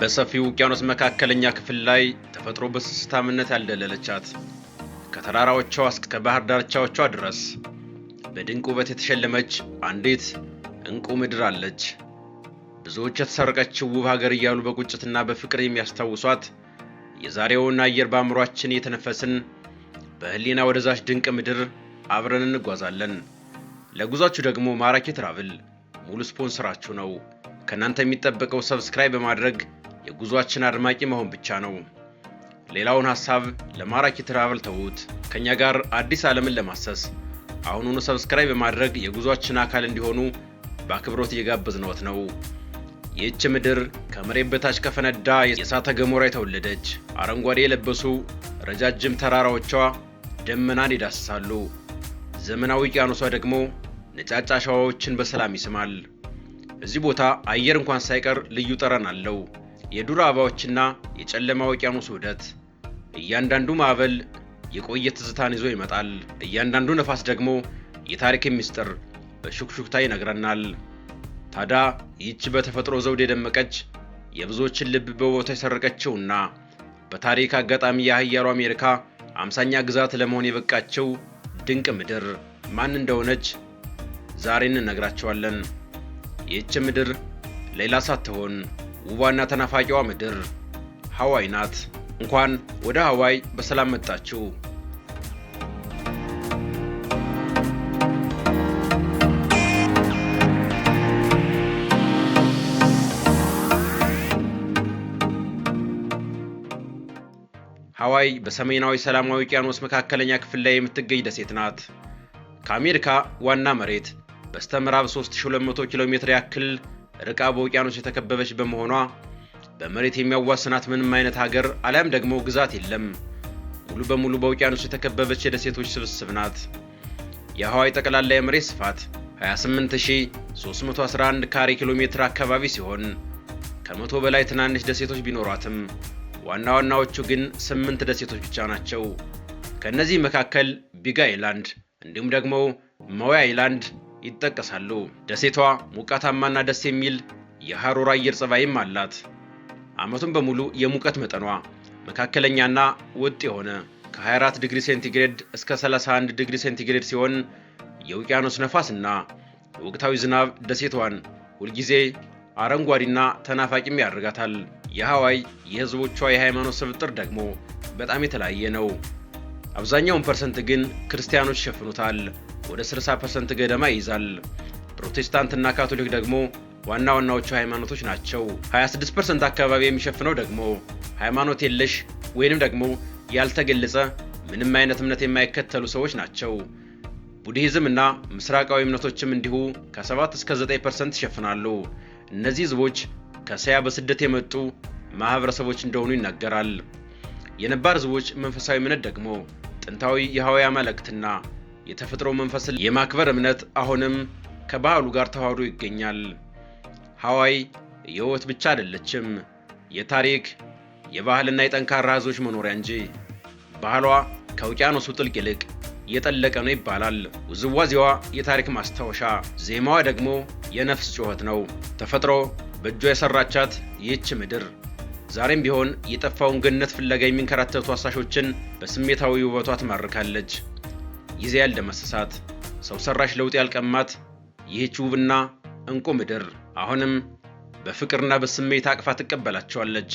በሰፊው ውቅያኖስ መካከለኛ ክፍል ላይ ተፈጥሮ በስስታምነት ያልደለለቻት ከተራራዎቿ እስከ ባህር ዳርቻዎቿ ድረስ በድንቅ ውበት የተሸለመች አንዲት እንቁ ምድር አለች። ብዙዎች የተሰረቀችው ውብ ሀገር እያሉ በቁጭትና በፍቅር የሚያስታውሷት የዛሬውን አየር በአእምሯችን የተነፈስን በህሊና ወደዛች ድንቅ ምድር አብረን እንጓዛለን። ለጉዟችሁ ደግሞ ማራኪ ትራቭል ሙሉ ስፖንሰራችሁ ነው። ከናንተ የሚጠበቀው ሰብስክራይብ በማድረግ የጉዟችን አድማቂ መሆን ብቻ ነው። ሌላውን ሐሳብ ለማራኪ ትራቭል ተውት። ከኛ ጋር አዲስ ዓለምን ለማሰስ አሁኑኑ ሰብስክራይብ በማድረግ የጉዟችን አካል እንዲሆኑ በአክብሮት እየጋበዝነዎት ነው። ይህች ምድር ከመሬት በታች ከፈነዳ የእሳተ ገሞራ የተወለደች፣ አረንጓዴ የለበሱ ረጃጅም ተራራዎቿ ደመናን ይዳስሳሉ። ዘመናዊ ውቅያኖሷ ደግሞ ነጫጭ አሸዋዎችን በሰላም ይስማል። እዚህ ቦታ አየር እንኳን ሳይቀር ልዩ ጠረን አለው። የዱር አበባዎችና የጨለማ ውቅያኖስ ውህደት። እያንዳንዱ ማዕበል የቆየ ትዝታን ይዞ ይመጣል። እያንዳንዱ ነፋስ ደግሞ የታሪክ ምስጢር በሹክሹክታ ይነግረናል። ታዲያ ይህች በተፈጥሮ ዘውድ የደመቀች የብዙዎችን ልብ በቦታ የሰረቀችውና በታሪክ አጋጣሚ የኃያሉ አሜሪካ 50ኛ ግዛት ለመሆን የበቃችው ድንቅ ምድር ማን እንደሆነች ዛሬ እንነግራቸዋለን። ይህች ምድር ሌላ ሳትሆን ውቧና ተናፋቂዋ ምድር ሃዋይ ናት። እንኳን ወደ ሃዋይ በሰላም መጣችሁ። ሃዋይ በሰሜናዊ ሰላማዊ ውቅያኖስ መካከለኛ ክፍል ላይ የምትገኝ ደሴት ናት። ከአሜሪካ ዋና መሬት በስተምዕራብ 3200 ኪሎ ሜትር ያክል ርቃ በውቅያኖስ የተከበበች በመሆኗ በመሬት የሚያዋስናት ምንም አይነት ሀገር አሊያም ደግሞ ግዛት የለም። ሙሉ በሙሉ በውቅያኖስ የተከበበች የደሴቶች ስብስብ ናት። የሃዋይ ጠቅላላ የመሬት ስፋት 28311 ካሬ ኪሎ ሜትር አካባቢ ሲሆን ከመቶ በላይ ትናንሽ ደሴቶች ቢኖሯትም ዋና ዋናዎቹ ግን 8 ደሴቶች ብቻ ናቸው። ከነዚህ መካከል ቢግ አይላንድ እንዲሁም ደግሞ ማዊ አይላንድ ይጠቀሳሉ። ደሴቷ ሙቀታማና ደስ የሚል የሐሩር አየር ጸባይም አላት። ዓመቱን በሙሉ የሙቀት መጠኗ መካከለኛና ወጥ የሆነ ከ24 ዲግሪ ሴንቲግሬድ እስከ 31 ዲግሪ ሴንቲግሬድ ሲሆን የውቅያኖስ ነፋስና ወቅታዊ ዝናብ ደሴቷን ሁልጊዜ አረንጓዴና ተናፋቂም ያደርጋታል። የሃዋይ የህዝቦቿ የሃይማኖት ስብጥር ደግሞ በጣም የተለያየ ነው። አብዛኛውን ፐርሰንት ግን ክርስቲያኖች ይሸፍኑታል። ወደ 60% ገደማ ይይዛል። ፕሮቴስታንትና ካቶሊክ ደግሞ ዋና ዋናዎቹ ሃይማኖቶች ናቸው። 26% አካባቢ የሚሸፍነው ደግሞ ሃይማኖት የለሽ ወይንም ደግሞ ያልተገለጸ ምንም አይነት እምነት የማይከተሉ ሰዎች ናቸው። ቡድሂዝም እና ምስራቃዊ እምነቶችም እንዲሁ ከ7 እስከ 9% ይሸፍናሉ። እነዚህ ህዝቦች ከእስያ በስደት የመጡ ማህበረሰቦች እንደሆኑ ይነገራል። የነባር ህዝቦች መንፈሳዊ እምነት ደግሞ ጥንታዊ የሃዋይ አማልክትና የተፈጥሮ መንፈስን የማክበር እምነት አሁንም ከባህሉ ጋር ተዋህዶ ይገኛል። ሃዋይ የህይወት ብቻ አይደለችም፣ የታሪክ የባህልና የጠንካራ ህዝቦች መኖሪያ እንጂ። ባህሏ ከውቅያኖሱ ጥልቅ ይልቅ የጠለቀ ነው ይባላል። ውዝዋዜዋ የታሪክ ማስታወሻ፣ ዜማዋ ደግሞ የነፍስ ጩኸት ነው። ተፈጥሮ በእጇ የሰራቻት ይህች ምድር ዛሬም ቢሆን የጠፋውን ገነት ፍለጋ የሚንከራተቱ አሳሾችን በስሜታዊ ውበቷ ትማርካለች። ጊዜ ያልደመሰሳት፣ ሰው ሰራሽ ለውጥ ያልቀማት ይህች ውብና እንቁ ምድር አሁንም በፍቅርና በስሜት አቅፋ ትቀበላቸዋለች።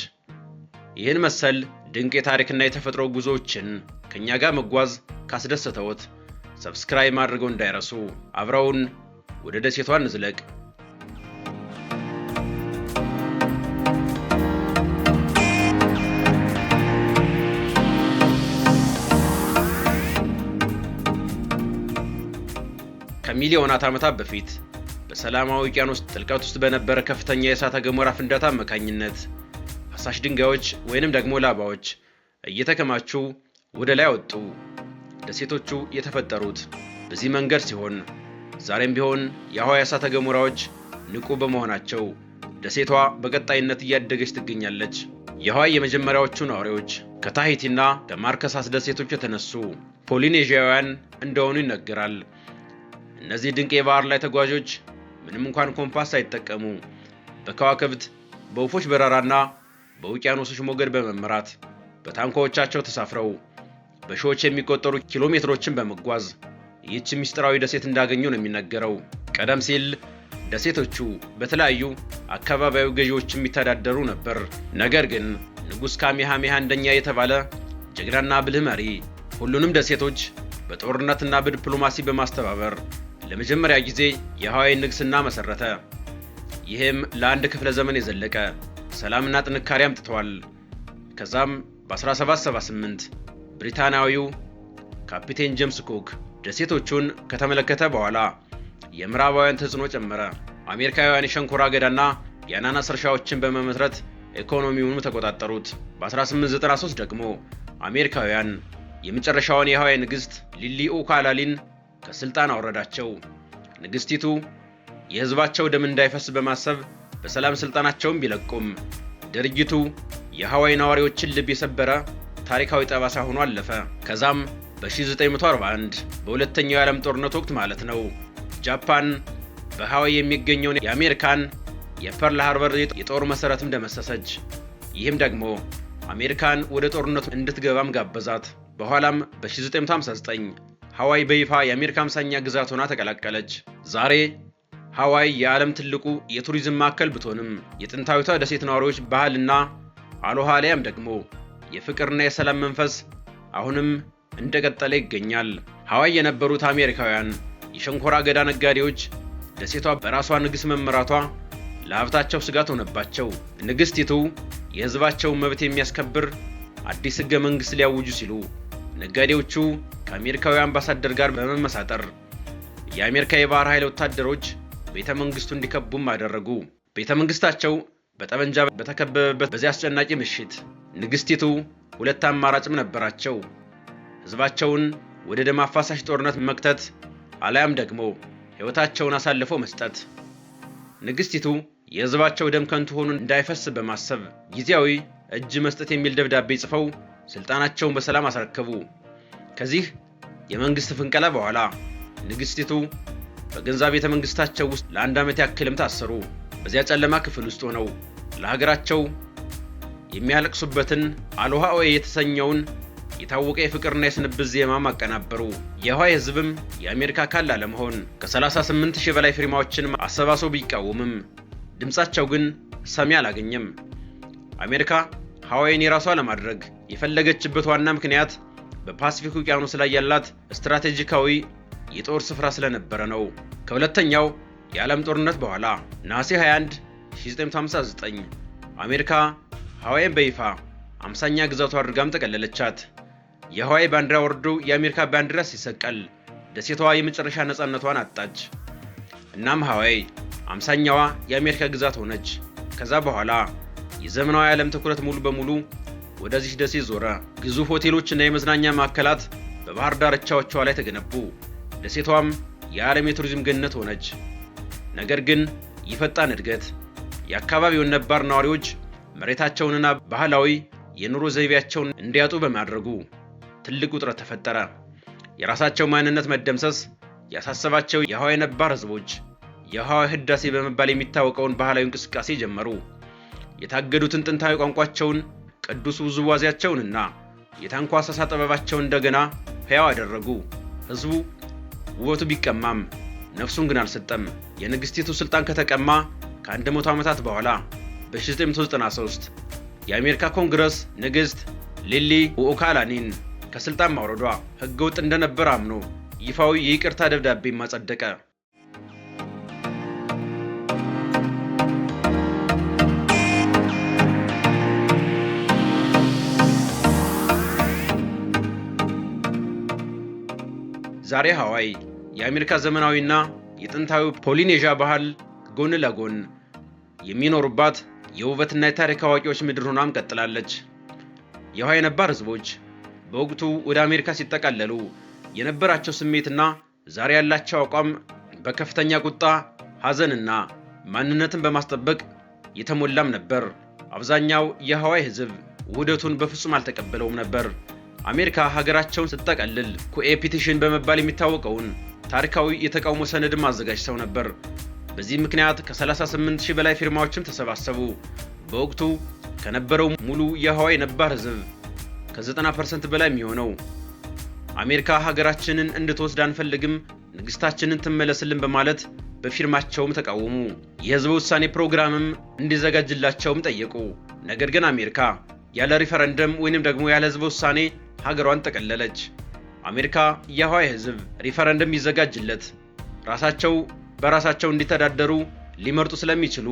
ይህን መሰል ድንቅ የታሪክና የተፈጥሮ ጉዞዎችን ከኛ ጋር መጓዝ ካስደሰተዎት ሰብስክራይብ ማድረገው እንዳይረሱ። አብረውን ወደ ደሴቷ እንዝለቅ። ከሚሊዮናት ዓመታት በፊት በሰላማዊ ውቅያኖስ ጥልቀት ውስጥ በነበረ ከፍተኛ የእሳተ ገሞራ ፍንዳታ አማካኝነት ፈሳሽ ድንጋዮች ወይንም ደግሞ ላባዎች እየተከማቹ ወደ ላይ ወጡ። ደሴቶቹ የተፈጠሩት በዚህ መንገድ ሲሆን ዛሬም ቢሆን የሃዋይ እሳተ ገሞራዎች ንቁ በመሆናቸው ደሴቷ በቀጣይነት እያደገች ትገኛለች። የሃዋይ የመጀመሪያዎቹ ነዋሪዎች ከታሂቲና ከማርከሳስ ደሴቶች የተነሱ ፖሊኔዥያውያን እንደሆኑ ይነገራል። እነዚህ ድንቅ የባህር ላይ ተጓዦች ምንም እንኳን ኮምፓስ ሳይጠቀሙ በከዋክብት በወፎች በረራና በውቅያኖሶች ሞገድ በመመራት በታንኳዎቻቸው ተሳፍረው በሺዎች የሚቆጠሩ ኪሎ ሜትሮችን በመጓዝ ይህች ምስጢራዊ ደሴት እንዳገኙ ነው የሚነገረው። ቀደም ሲል ደሴቶቹ በተለያዩ አካባቢያዊ ገዢዎች የሚተዳደሩ ነበር። ነገር ግን ንጉሥ ካሜሃሜሃ አንደኛ የተባለ ጀግናና ብልህ መሪ ሁሉንም ደሴቶች በጦርነትና በዲፕሎማሲ በማስተባበር ለመጀመሪያ ጊዜ የሃዋይ ንግስና መሰረተ። ይህም ለአንድ ክፍለ ዘመን የዘለቀ ሰላምና ጥንካሬ አምጥቷል። ከዛም በ1778 ብሪታንያዊው ካፒቴን ጄምስ ኩክ ደሴቶቹን ከተመለከተ በኋላ የምዕራባውያን ተጽዕኖ ጨመረ። አሜሪካውያን የሸንኮራ አገዳና የአናናስ እርሻዎችን በመመስረት ኢኮኖሚውን ተቆጣጠሩት። በ1893 ደግሞ አሜሪካውያን የመጨረሻውን የሃዋይ ንግስት ሊሊ ኦካላሊን ከስልጣን አወረዳቸው። ንግስቲቱ የህዝባቸው ደም እንዳይፈስ በማሰብ በሰላም ስልጣናቸውን ቢለቁም ድርጊቱ የሃዋይ ነዋሪዎችን ልብ የሰበረ ታሪካዊ ጠባሳ ሆኖ አለፈ። ከዛም በ1941 በሁለተኛው የዓለም ጦርነት ወቅት ማለት ነው ጃፓን በሃዋይ የሚገኘውን የአሜሪካን የፐርል ሃርበር የጦር መሰረትም ደመሰሰች። ይህም ደግሞ አሜሪካን ወደ ጦርነቱ እንድትገባም ጋበዛት። በኋላም በ1959 ሃዋይ በይፋ የአሜሪካ 50ኛ ግዛት ሆና ተቀላቀለች። ዛሬ ሃዋይ የዓለም ትልቁ የቱሪዝም ማዕከል ብትሆንም የጥንታዊቷ ደሴት ነዋሪዎች ባህልና አሎሃ አሊያም ደግሞ የፍቅርና የሰላም መንፈስ አሁንም እንደቀጠለ ይገኛል። ሃዋይ የነበሩት አሜሪካውያን የሸንኮራ አገዳ ነጋዴዎች ደሴቷ በራሷ ንግሥት መመራቷ ለሀብታቸው ስጋት ሆነባቸው። ንግሥቲቱ የህዝባቸውን መብት የሚያስከብር አዲስ ህገ መንግሥት ሊያውጁ ሲሉ ነጋዴዎቹ ከአሜሪካዊ አምባሳደር ጋር በመመሳጠር የአሜሪካ የባህር ኃይል ወታደሮች ቤተ መንግስቱ እንዲከቡም አደረጉ። ቤተ መንግስታቸው በጠመንጃ በተከበበበት በዚህ አስጨናቂ ምሽት ንግሥቲቱ ሁለት አማራጭም ነበራቸው። ህዝባቸውን ወደ ደም አፋሳሽ ጦርነት መክተት አለያም ደግሞ ህይወታቸውን አሳልፈው መስጠት። ንግሥቲቱ የህዝባቸው ደም ከንቱ ሆኖ እንዳይፈስ በማሰብ ጊዜያዊ እጅ መስጠት የሚል ደብዳቤ ጽፈው ስልጣናቸውን በሰላም አስረከቡ። ከዚህ የመንግስት ፍንቀላ በኋላ ንግሥቲቱ በገንዛ ቤተ መንግስታቸው ውስጥ ለአንድ ዓመት ያክልም ታሰሩ። በዚያ ጨለማ ክፍል ውስጥ ሆነው ለሀገራቸው የሚያለቅሱበትን አሎሃ ኦኤ የተሰኘውን የታወቀ የፍቅርና የስንብት ዜማም አቀናበሩ። የሃዋይ ህዝብም የአሜሪካ አካል ላለመሆን ከ38,000 በላይ ፊርማዎችን አሰባስበው ቢቃወምም ድምጻቸው ግን ሰሚ አላገኘም። አሜሪካ ሃዋይን የራሷ ለማድረግ የፈለገችበት ዋና ምክንያት በፓሲፊክ ውቅያኖስ ላይ ያላት ስትራቴጂካዊ የጦር ስፍራ ስለነበረ ነው። ከሁለተኛው የዓለም ጦርነት በኋላ ነሐሴ 21 1959 አሜሪካ ሃዋይን በይፋ 50ኛ ግዛቷ አድርጋም ተቀለለቻት። የሃዋይ ባንዲራ ወርዶ የአሜሪካ ባንዲራ ሲሰቀል ደሴቷ የመጨረሻ ነፃነቷን አጣች። እናም ሃዋይ 50ኛዋ የአሜሪካ ግዛት ሆነች። ከዛ በኋላ የዘመናዊ ዓለም ትኩረት ሙሉ በሙሉ ወደዚህ ደሴት ዞረ። ግዙፍ ሆቴሎችና የመዝናኛ ማዕከላት በባህር ዳርቻዎቿ ላይ ተገነቡ። ደሴቷም የዓለም የቱሪዝም ገነት ሆነች። ነገር ግን ይህ ፈጣን እድገት የአካባቢውን ነባር ነዋሪዎች መሬታቸውንና ባህላዊ የኑሮ ዘይቤያቸውን እንዲያጡ በማድረጉ ትልቅ ውጥረት ተፈጠረ። የራሳቸው ማንነት መደምሰስ ያሳሰባቸው የሃዋይ ነባር ህዝቦች የሃዋይ ህዳሴ በመባል የሚታወቀውን ባህላዊ እንቅስቃሴ ጀመሩ። የታገዱትን ጥንታዊ ቋንቋቸውን፣ ቅዱስ ውዝዋዜያቸውንና የታንኳ አሳሳ ጥበባቸውን እንደገና ሕያው አደረጉ። ህዝቡ ውበቱ ቢቀማም ነፍሱን ግን አልሰጠም። የንግሥቲቱ ስልጣን ከተቀማ ከ100 ዓመታት በኋላ በ1993 የአሜሪካ ኮንግረስ ንግሥት ሊሊ ኦካላኒን ከስልጣን ማውረዷ ህገወጥ እንደነበር አምኖ ይፋዊ የይቅርታ ደብዳቤ ማጸደቀ። ዛሬ ሃዋይ የአሜሪካ ዘመናዊና የጥንታዊ ፖሊኔዥያ ባህል ጎን ለጎን የሚኖሩባት የውበትና የታሪክ አዋቂዎች ምድር ሆናም ቀጥላለች። የሃዋይ ነባር ህዝቦች በወቅቱ ወደ አሜሪካ ሲጠቃለሉ የነበራቸው ስሜትና ዛሬ ያላቸው አቋም በከፍተኛ ቁጣ፣ ሐዘንና ማንነትን በማስጠበቅ የተሞላም ነበር። አብዛኛው የሃዋይ ህዝብ ውህደቱን በፍጹም አልተቀበለውም ነበር። አሜሪካ ሀገራቸውን ስትጠቀልል ኩኤ ፒቲሽን በመባል የሚታወቀውን ታሪካዊ የተቃውሞ ሰነድም አዘጋጅተው ነበር። በዚህ ምክንያት ከ38,000 በላይ ፊርማዎችም ተሰባሰቡ። በወቅቱ ከነበረው ሙሉ የሃዋይ ነባር ሕዝብ ከ90% በላይ የሚሆነው አሜሪካ ሀገራችንን እንድትወስድ አንፈልግም፣ ንግስታችንን ትመለስልን በማለት በፊርማቸውም ተቃወሙ። የህዝብ ውሳኔ ፕሮግራምም እንዲዘጋጅላቸውም ጠየቁ። ነገር ግን አሜሪካ ያለ ሪፈረንደም ወይንም ደግሞ ያለ ህዝብ ውሳኔ ሀገሯን ጠቀለለች። አሜሪካ የሃዋይ ህዝብ ሪፈረንደም ይዘጋጅለት ራሳቸው በራሳቸው እንዲተዳደሩ ሊመርጡ ስለሚችሉ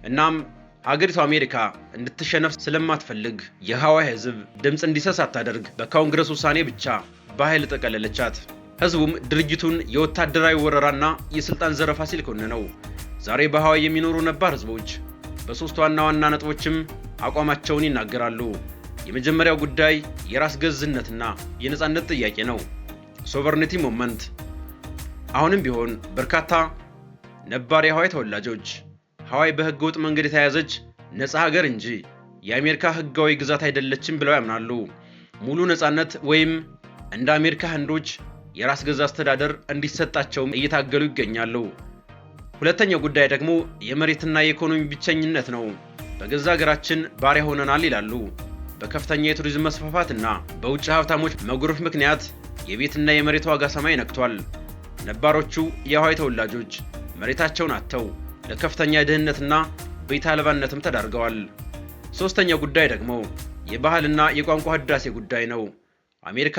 እናም ሀገሪቱ አሜሪካ እንድትሸነፍ ስለማትፈልግ የሃዋይ ህዝብ ድምፅ እንዲሰጥ ሳታደርግ በኮንግረስ ውሳኔ ብቻ በኃይል ጠቀለለቻት። ህዝቡም ድርጅቱን የወታደራዊ ወረራና የስልጣን ዘረፋ ሲል ኮነነው። ዛሬ በሃዋይ የሚኖሩ ነባር ህዝቦች በሶስት ዋና ዋና ነጥቦችም አቋማቸውን ይናገራሉ። የመጀመሪያው ጉዳይ የራስ ገዝነትና የነጻነት ጥያቄ ነው፣ ሶቨርኒቲ ሙቭመንት። አሁንም ቢሆን በርካታ ነባር የሃዋይ ተወላጆች ሃዋይ በህገወጥ መንገድ የተያዘች ነፃ ሀገር እንጂ የአሜሪካ ህጋዊ ግዛት አይደለችም ብለው ያምናሉ። ሙሉ ነፃነት ወይም እንደ አሜሪካ ህንዶች የራስ ገዝ አስተዳደር እንዲሰጣቸውም እየታገሉ ይገኛሉ። ሁለተኛው ጉዳይ ደግሞ የመሬትና የኢኮኖሚ ብቸኝነት ነው። በገዛ ሀገራችን ባሪያ ሆነናል ይላሉ። በከፍተኛ የቱሪዝም መስፋፋትና በውጭ ሀብታሞች መጉረፍ ምክንያት የቤትና የመሬት ዋጋ ሰማይ ነክቷል። ነባሮቹ የሃዋይ ተወላጆች መሬታቸውን አጥተው ለከፍተኛ ድህነትና ቤት አልባነትም ተዳርገዋል። ሶስተኛው ጉዳይ ደግሞ የባህልና የቋንቋ ህዳሴ ጉዳይ ነው። አሜሪካ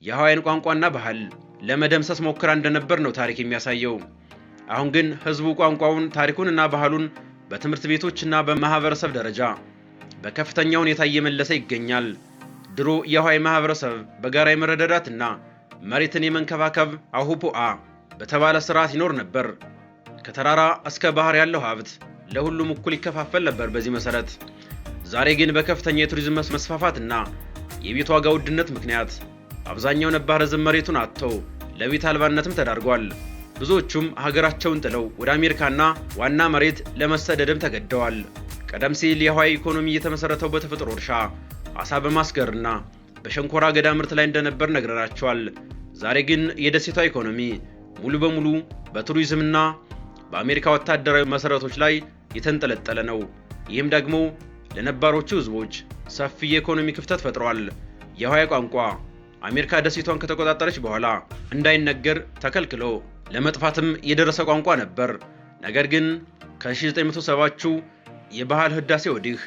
የሃዋይን ቋንቋና ባህል ለመደምሰስ ሞክራ እንደነበር ነው ታሪክ የሚያሳየው። አሁን ግን ህዝቡ ቋንቋውን፣ ታሪኩንና ባህሉን በትምህርት ቤቶችና በማህበረሰብ ደረጃ በከፍተኛ ሁኔታ እየመለሰ ይገኛል። ድሮ የሃዋይ ማህበረሰብ በጋራ የመረዳዳትና መሬትን የመንከባከብ አሁፖአ በተባለ ስርዓት ይኖር ነበር። ከተራራ እስከ ባህር ያለው ሀብት ለሁሉም እኩል ይከፋፈል ነበር። በዚህ መሰረት ዛሬ ግን በከፍተኛ የቱሪዝም መስፋፋትና የቤት ዋጋ ውድነት ምክንያት አብዛኛው ነባር ህዝብ መሬቱን አጥተው ለቤት አልባነትም ተዳርጓል። ብዙዎቹም ሀገራቸውን ጥለው ወደ አሜሪካና ዋና መሬት ለመሰደድም ተገደዋል። ቀደም ሲል የሃዋይ ኢኮኖሚ የተመሰረተው በተፈጥሮ እርሻ፣ አሳ በማስገርና በሸንኮራ አገዳ ምርት ላይ እንደነበር ነግረናቸዋል። ዛሬ ግን የደሴቷ ኢኮኖሚ ሙሉ በሙሉ በቱሪዝምና በአሜሪካ ወታደራዊ መሰረቶች ላይ የተንጠለጠለ ነው። ይህም ደግሞ ለነባሮቹ ህዝቦች ሰፊ የኢኮኖሚ ክፍተት ፈጥሯል። የሃዋይ ቋንቋ አሜሪካ ደሴቷን ከተቆጣጠረች በኋላ እንዳይነገር ተከልክሎ ለመጥፋትም የደረሰ ቋንቋ ነበር። ነገር ግን ከ1970ዎቹ የባህል ህዳሴ ወዲህ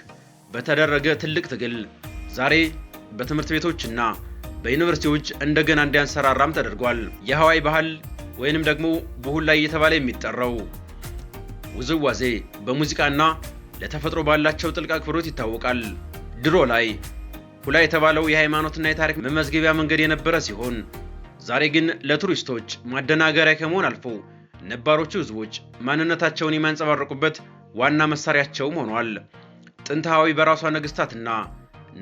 በተደረገ ትልቅ ትግል ዛሬ በትምህርት ቤቶችና በዩኒቨርሲቲዎች እንደገና እንዲያንሰራራም ተደርጓል። የሃዋይ ባህል ወይንም ደግሞ ቡሁል ላይ እየተባለ የሚጠራው ውዝዋዜ በሙዚቃና ለተፈጥሮ ባላቸው ጥልቅ አክብሮት ይታወቃል። ድሮ ላይ ሁላ የተባለው የሃይማኖትና የታሪክ መመዝገቢያ መንገድ የነበረ ሲሆን ዛሬ ግን ለቱሪስቶች ማደናገሪያ ከመሆን አልፎ ነባሮቹ ህዝቦች ማንነታቸውን የሚያንጸባርቁበት ዋና መሳሪያቸውም ሆኗል። ጥንት ሃዋይ በራሷ ነገስታትና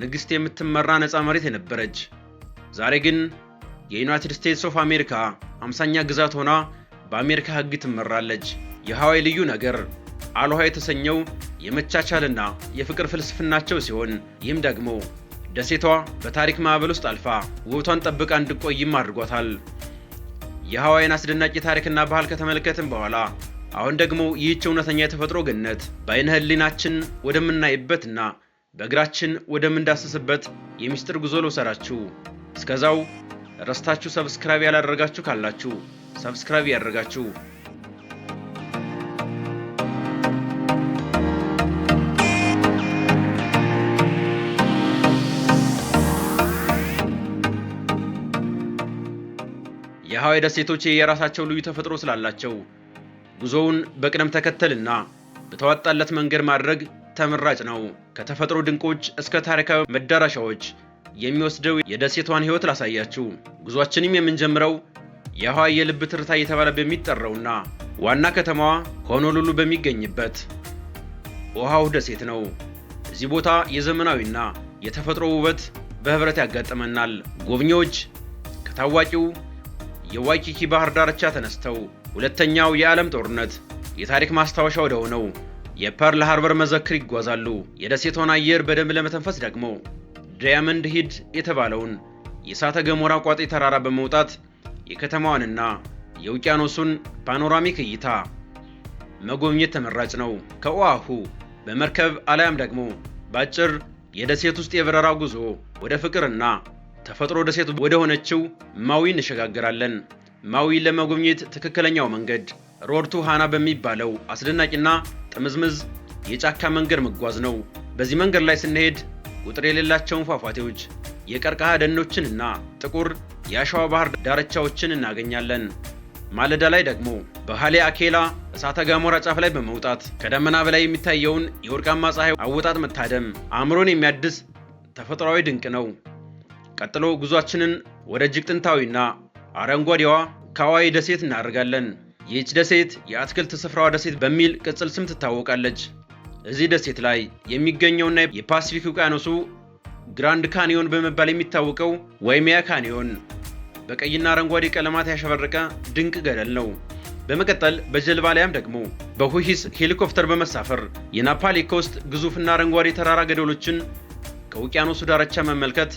ንግስት የምትመራ ነፃ መሬት የነበረች ዛሬ ግን የዩናይትድ ስቴትስ ኦፍ አሜሪካ 50ኛ ግዛት ሆና በአሜሪካ ህግ ትመራለች። የሃዋይ ልዩ ነገር አሎሃ የተሰኘው የመቻቻልና የፍቅር ፍልስፍናቸው ሲሆን ይህም ደግሞ ደሴቷ በታሪክ ማዕበል ውስጥ አልፋ ውበቷን ጠብቃ እንድትቆይም አድርጓታል። የሃዋይን አስደናቂ ታሪክና ባህል ከተመለከትን በኋላ አሁን ደግሞ ይህች እውነተኛ የተፈጥሮ ገነት በዓይነ ህሊናችን ወደምናይበትና በእግራችን ወደምንዳስስበት የሚስጥር ጉዞ ልውሰዳችሁ። እስከዛው ረስታችሁ ሰብስክራይብ ያላደረጋችሁ ካላችሁ ሰብስክራይብ ያደርጋችሁ። የሃዋይ ደሴቶች የራሳቸው ልዩ ተፈጥሮ ስላላቸው ጉዞውን በቅደም ተከተልና በተዋጣለት መንገድ ማድረግ ተመራጭ ነው። ከተፈጥሮ ድንቆች እስከ ታሪካዊ መዳረሻዎች የሚወስደው የደሴቷን ህይወት ላሳያችሁ። ጉዟችንም የምንጀምረው የሃዋይ የልብ ትርታ እየተባለ በሚጠራውና ዋና ከተማዋ ሆኖሉሉ በሚገኝበት ኦአሁ ደሴት ነው። እዚህ ቦታ የዘመናዊና የተፈጥሮ ውበት በህብረት ያጋጥመናል። ጎብኚዎች ከታዋቂው የዋይኪኪ ባህር ዳርቻ ተነስተው ሁለተኛው የዓለም ጦርነት የታሪክ ማስታወሻ ወደ ሆነው የፐርል ሃርበር መዘክር ይጓዛሉ። የደሴቷን አየር በደንብ ለመተንፈስ ደግሞ ዳያመንድ ሂድ የተባለውን የእሳተ ገሞራ ቋጤ ተራራ በመውጣት የከተማዋንና የውቅያኖሱን ፓኖራሚክ እይታ መጎብኘት ተመራጭ ነው። ከኦአሁ በመርከብ አለያም ደግሞ በአጭር የደሴት ውስጥ የበረራ ጉዞ ወደ ፍቅርና ተፈጥሮ ደሴት ወደ ሆነችው ማዊ እንሸጋገራለን። ማዊ ለመጎብኘት ትክክለኛው መንገድ ሮድ ቱ ሃና በሚባለው አስደናቂና ጥምዝምዝ የጫካ መንገድ መጓዝ ነው። በዚህ መንገድ ላይ ስንሄድ ቁጥር የሌላቸውን ፏፏቴዎች፣ የቀርከሃ ደኖችንና ጥቁር የአሸዋ ባህር ዳርቻዎችን እናገኛለን። ማለዳ ላይ ደግሞ በሃሌ አኬላ እሳተ ገሞራ ጫፍ ላይ በመውጣት ከደመና በላይ የሚታየውን የወርቃማ ፀሐይ አወጣጥ መታደም አእምሮን የሚያድስ ተፈጥሯዊ ድንቅ ነው። ቀጥሎ ጉዟችንን ወደ እጅግ ጥንታዊና አረንጓዴዋ ካዋይ ደሴት እናደርጋለን። ይህች ደሴት የአትክልት ስፍራዋ ደሴት በሚል ቅጽል ስም ትታወቃለች። እዚህ ደሴት ላይ የሚገኘውና የፓሲፊክ ውቅያኖሱ ግራንድ ካኒዮን በመባል የሚታወቀው ዋይሜያ ካኒዮን በቀይና አረንጓዴ ቀለማት ያሸበረቀ ድንቅ ገደል ነው። በመቀጠል በጀልባ ላይም ደግሞ በሁሂስ ሄሊኮፕተር በመሳፈር የናፓሊ ኮስት ግዙፍና አረንጓዴ ተራራ ገደሎችን ከውቅያኖሱ ዳርቻ መመልከት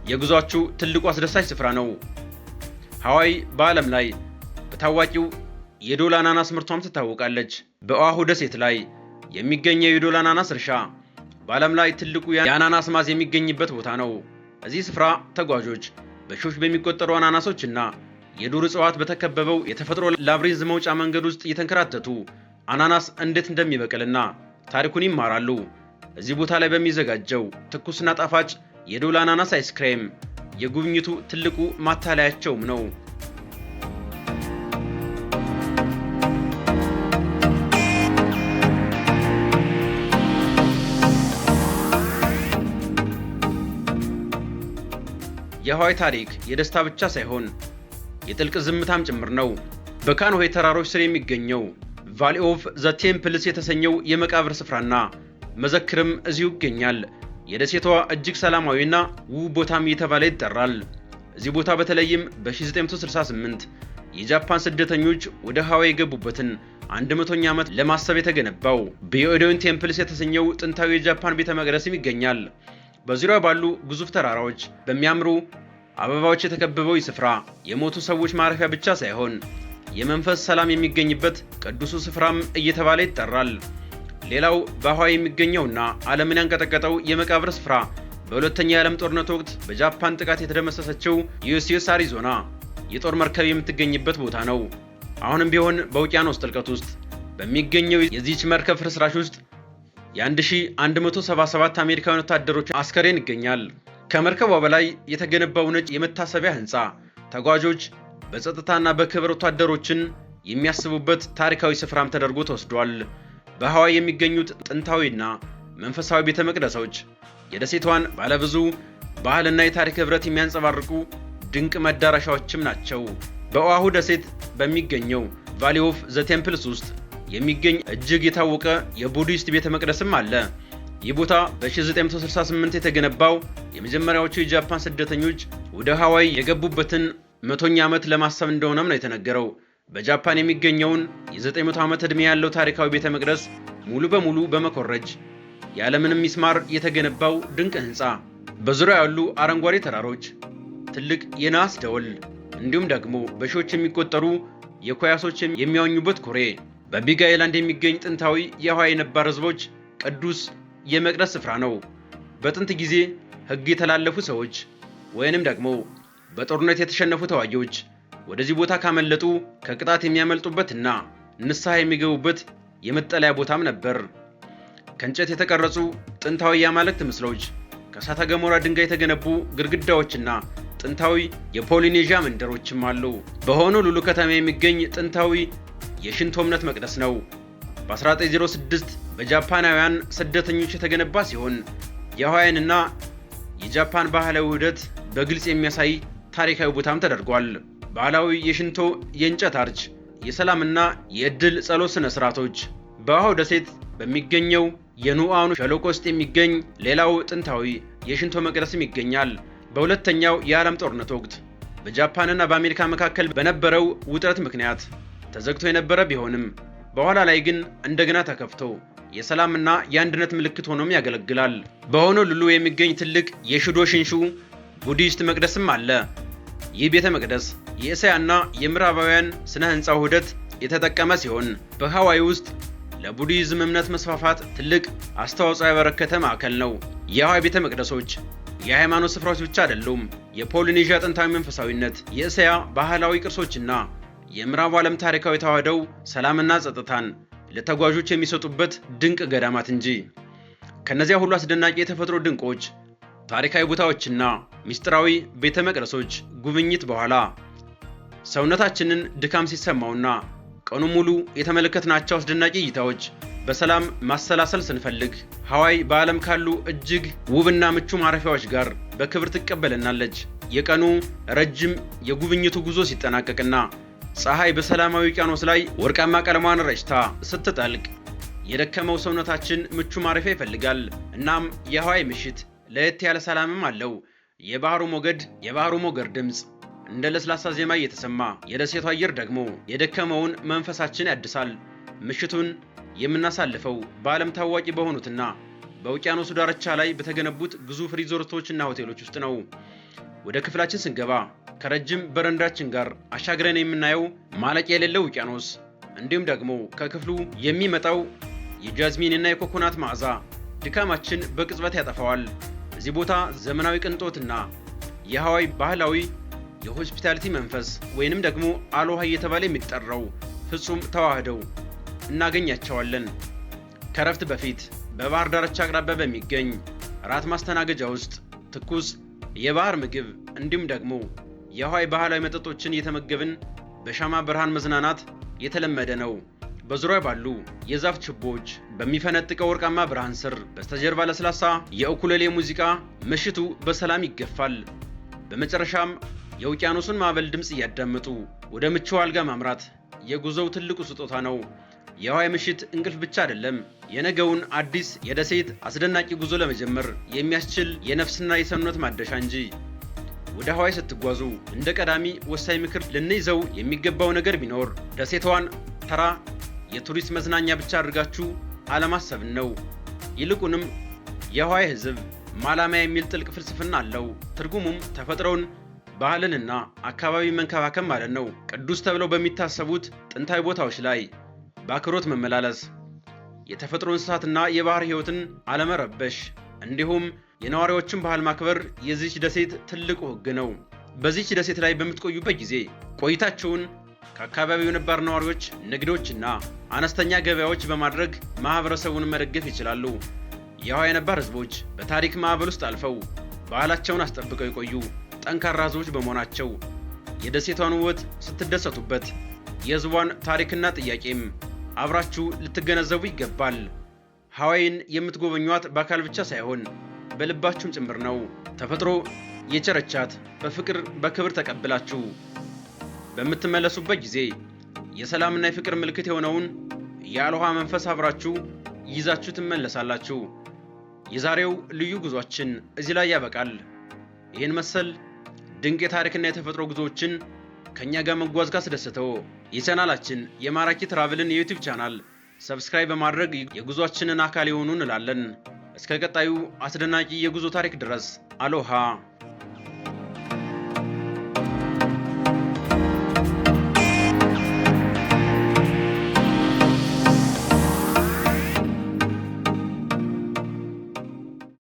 የጉዟችሁ ትልቁ አስደሳች ስፍራ ነው። ሃዋይ በዓለም ላይ በታዋቂው የዶል አናናስ ምርቷም ትታወቃለች። በኦአሁ ደሴት ላይ የሚገኘው የዶል አናናስ እርሻ በዓለም ላይ ትልቁ የአናናስ ማዝ የሚገኝበት ቦታ ነው። እዚህ ስፍራ ተጓዦች በሺዎች በሚቆጠሩ አናናሶችና የዱር እጽዋት በተከበበው የተፈጥሮ ላብሪንዝ መውጫ መንገድ ውስጥ እየተንከራተቱ አናናስ እንዴት እንደሚበቅልና ታሪኩን ይማራሉ። እዚህ ቦታ ላይ በሚዘጋጀው ትኩስና ጣፋጭ የዶል አናናስ አይስክሬም የጉብኝቱ ትልቁ ማታለያቸውም ነው። የሃዋይ ታሪክ የደስታ ብቻ ሳይሆን የጥልቅ ዝምታም ጭምር ነው። በካንሆይ ተራሮች ስር የሚገኘው ቫሊ ኦፍ ዘ ቴምፕልስ የተሰኘው የመቃብር ስፍራና መዘክርም እዚሁ ይገኛል። የደሴቷ እጅግ ሰላማዊና ውብ ቦታም እየተባለ ይጠራል። እዚህ ቦታ በተለይም በ1968 የጃፓን ስደተኞች ወደ ሃዋይ የገቡበትን 100ኛ ዓመት ለማሰብ የተገነባው በዮዶን ቴምፕልስ የተሰኘው ጥንታዊ የጃፓን ቤተ መቅደስም ይገኛል። በዙሪያው ባሉ ግዙፍ ተራራዎች በሚያምሩ አበባዎች የተከበበው ስፍራ የሞቱ ሰዎች ማረፊያ ብቻ ሳይሆን የመንፈስ ሰላም የሚገኝበት ቅዱሱ ስፍራም እየተባለ ይጠራል። ሌላው በሃዋይ የሚገኘውና ዓለምን ያንቀጠቀጠው የመቃብር ስፍራ በሁለተኛው የዓለም ጦርነት ወቅት በጃፓን ጥቃት የተደመሰሰችው ዩኤስኤስ አሪዞና የጦር መርከብ የምትገኝበት ቦታ ነው። አሁንም ቢሆን በውቅያኖስ ጥልቀት ውስጥ በሚገኘው የዚህች መርከብ ፍርስራሽ ውስጥ የ1177 አሜሪካውያን ወታደሮች አስከሬን ይገኛል። ከመርከቧ በላይ የተገነባው ነጭ የመታሰቢያ ህንፃ ተጓዦች በጸጥታና በክብር ወታደሮችን የሚያስቡበት ታሪካዊ ስፍራም ተደርጎ ተወስዷል። በሃዋይ የሚገኙት ጥንታዊና መንፈሳዊ ቤተ መቅደሶች የደሴቷን ባለብዙ ባህልና የታሪክ ህብረት የሚያንጸባርቁ ድንቅ መዳረሻዎችም ናቸው። በኦአሁ ደሴት በሚገኘው ቫሊ ኦፍ ዘ ቴምፕልስ ውስጥ የሚገኝ እጅግ የታወቀ የቡዲስት ቤተ መቅደስም አለ። ይህ ቦታ በ1968 የተገነባው የመጀመሪያዎቹ የጃፓን ስደተኞች ወደ ሃዋይ የገቡበትን 100ኛ ዓመት ለማሰብ እንደሆነም ነው የተነገረው። በጃፓን የሚገኘውን የ900 ዓመት ዕድሜ ያለው ታሪካዊ ቤተ መቅደስ ሙሉ በሙሉ በመኮረጅ ያለምንም ሚስማር የተገነባው ድንቅ ህንፃ፣ በዙሪያው ያሉ አረንጓዴ ተራሮች፣ ትልቅ የነሐስ ደወል እንዲሁም ደግሞ በሺዎች የሚቆጠሩ የኮያሶች የሚያወኙበት ኩሬ፣ በቢግ አይላንድ የሚገኝ ጥንታዊ የሃዋይ ነባር ህዝቦች ቅዱስ የመቅደስ ስፍራ ነው። በጥንት ጊዜ ህግ የተላለፉ ሰዎች ወይንም ደግሞ በጦርነት የተሸነፉ ተዋጊዎች ወደዚህ ቦታ ካመለጡ ከቅጣት የሚያመልጡበትና ንስሐ የሚገቡበት የመጠለያ ቦታም ነበር። ከእንጨት የተቀረጹ ጥንታዊ የአማልክት ምስሎች፣ ከእሳተ ገሞራ ድንጋይ የተገነቡ ግድግዳዎችና ጥንታዊ የፖሊኔዥያ መንደሮችም አሉ። በሆኖሉሉ ከተማ የሚገኝ ጥንታዊ የሽንቶ እምነት መቅደስ ነው። በ1906 በጃፓናውያን ስደተኞች የተገነባ ሲሆን የሃዋይንና የጃፓን ባህላዊ ውህደት በግልጽ የሚያሳይ ታሪካዊ ቦታም ተደርጓል። ባህላዊ የሽንቶ የእንጨት አርች፣ የሰላምና የዕድል ጸሎት ስነ ስርዓቶች። በኦአሁ ደሴት በሚገኘው የኑአኑ ሸለቆ ውስጥ የሚገኝ ሌላው ጥንታዊ የሽንቶ መቅደስም ይገኛል። በሁለተኛው የዓለም ጦርነት ወቅት በጃፓንና በአሜሪካ መካከል በነበረው ውጥረት ምክንያት ተዘግቶ የነበረ ቢሆንም በኋላ ላይ ግን እንደገና ተከፍቶ የሰላምና የአንድነት ምልክት ሆኖም ያገለግላል። በሆኖሉሉ የሚገኝ ትልቅ የሺዶ ሽንሹ ቡዲስት መቅደስም አለ። ይህ ቤተ መቅደስ የእስያና የምዕራባውያን ስነ ህንፃ ውህደት የተጠቀመ ሲሆን በሃዋይ ውስጥ ለቡዲዝም እምነት መስፋፋት ትልቅ አስተዋጽኦ ያበረከተ ማዕከል ነው። የሃዋይ ቤተ መቅደሶች የሃይማኖት ስፍራዎች ብቻ አይደሉም። የፖሊኔዥያ ጥንታዊ መንፈሳዊነት፣ የእስያ ባህላዊ ቅርሶችና የምዕራቡ ዓለም ታሪካዊ ተዋህደው ሰላምና ጸጥታን ለተጓዦች የሚሰጡበት ድንቅ ገዳማት እንጂ። ከነዚያ ሁሉ አስደናቂ የተፈጥሮ ድንቆች፣ ታሪካዊ ቦታዎችና ሚስጥራዊ ቤተ መቅደሶች ጉብኝት በኋላ ሰውነታችንን ድካም ሲሰማውና ቀኑ ሙሉ የተመለከትናቸው አስደናቂ እይታዎች በሰላም ማሰላሰል ስንፈልግ ሃዋይ በዓለም ካሉ እጅግ ውብና ምቹ ማረፊያዎች ጋር በክብር ትቀበለናለች። የቀኑ ረጅም የጉብኝቱ ጉዞ ሲጠናቀቅና ፀሐይ በሰላማዊ ውቅያኖስ ላይ ወርቃማ ቀለሟን ረጭታ ስትጠልቅ የደከመው ሰውነታችን ምቹ ማረፊያ ይፈልጋል። እናም የሃዋይ ምሽት ለየት ያለ ሰላምም አለው። የባህሩ ሞገድ ድምፅ እንደ ለስላሳ ዜማ እየተሰማ፣ የደሴቱ አየር ደግሞ የደከመውን መንፈሳችን ያድሳል። ምሽቱን የምናሳልፈው በዓለም ታዋቂ በሆኑትና በውቅያኖሱ ዳርቻ ላይ በተገነቡት ግዙፍ ሪዞርቶችና ሆቴሎች ውስጥ ነው። ወደ ክፍላችን ስንገባ ከረጅም በረንዳችን ጋር አሻግረን የምናየው ማለቂያ የሌለው ውቅያኖስ፣ እንዲሁም ደግሞ ከክፍሉ የሚመጣው የጃዝሚንና የኮኮናት መዓዛ ድካማችን በቅጽበት ያጠፋዋል። እዚህ ቦታ ዘመናዊ ቅንጦትና የሃዋይ ባህላዊ የሆስፒታሊቲ መንፈስ ወይንም ደግሞ አሎሃ እየተባለ የሚጠራው ፍጹም ተዋህደው እናገኛቸዋለን። ከረፍት በፊት በባህር ዳርቻ አቅራቢያ በሚገኝ ራት ማስተናገጃ ውስጥ ትኩስ የባህር ምግብ እንዲሁም ደግሞ የሃዋይ ባህላዊ መጠጦችን እየተመገብን በሻማ ብርሃን መዝናናት የተለመደ ነው። በዙሪያ ባሉ የዛፍ ችቦዎች በሚፈነጥቀው ወርቃማ ብርሃን ስር በስተጀርባ ለስላሳ የኡኩሌሌ ሙዚቃ ምሽቱ በሰላም ይገፋል። በመጨረሻም የውቅያኖሱን ማዕበል ድምፅ እያዳመጡ ወደ ምቹ አልጋ ማምራት የጉዞው ትልቁ ስጦታ ነው። የሃዋይ ምሽት እንቅልፍ ብቻ አይደለም፣ የነገውን አዲስ የደሴት አስደናቂ ጉዞ ለመጀመር የሚያስችል የነፍስና የሰውነት ማደሻ እንጂ። ወደ ሃዋይ ስትጓዙ እንደ ቀዳሚ ወሳኝ ምክር ልንይዘው የሚገባው ነገር ቢኖር ደሴቷን ተራ የቱሪስት መዝናኛ ብቻ አድርጋችሁ አለማሰብን ነው። ይልቁንም የሃዋይ ሕዝብ ማላማ የሚል ጥልቅ ፍልስፍና አለው። ትርጉሙም ተፈጥሮን ባህልንና አካባቢ መንከባከብ ማለት ነው። ቅዱስ ተብለው በሚታሰቡት ጥንታዊ ቦታዎች ላይ በአክብሮት መመላለስ፣ የተፈጥሮ እንስሳትና የባህር ሕይወትን አለመረበሽ እንዲሁም የነዋሪዎችን ባህል ማክበር የዚች ደሴት ትልቁ ሕግ ነው። በዚች ደሴት ላይ በምትቆዩበት ጊዜ ቆይታችሁን ከአካባቢው ነባር ነዋሪዎች፣ ንግዶችና አነስተኛ ገበያዎች በማድረግ ማህበረሰቡን መደገፍ ይችላሉ። የሃዋይ ነባር ሕዝቦች በታሪክ ማዕበል ውስጥ አልፈው ባህላቸውን አስጠብቀው የቆዩ ጠንካራ ሕዝቦች በመሆናቸው የደሴቷን ውበት ስትደሰቱበት የሕዝቧን ታሪክና ጥያቄም አብራችሁ ልትገነዘቡ ይገባል። ሃዋይን የምትጎበኟት በአካል ብቻ ሳይሆን በልባችሁም ጭምር ነው። ተፈጥሮ የቸረቻት በፍቅር በክብር ተቀብላችሁ በምትመለሱበት ጊዜ የሰላምና የፍቅር ምልክት የሆነውን የአሎሃ መንፈስ አብራችሁ ይዛችሁ ትመለሳላችሁ። የዛሬው ልዩ ጉዟችን እዚህ ላይ ያበቃል። ይህን መሰል ድንቅ የታሪክና የተፈጥሮ ጉዞዎችን ከኛ ጋር መጓዝ ካስደሰተው የቻናላችን የማራኪ ትራቭልን የዩቲዩብ ቻናል ሰብስክራይብ በማድረግ የጉዟችንን አካል ይሁኑ እንላለን። እስከ ቀጣዩ አስደናቂ የጉዞ ታሪክ ድረስ አሎሃ።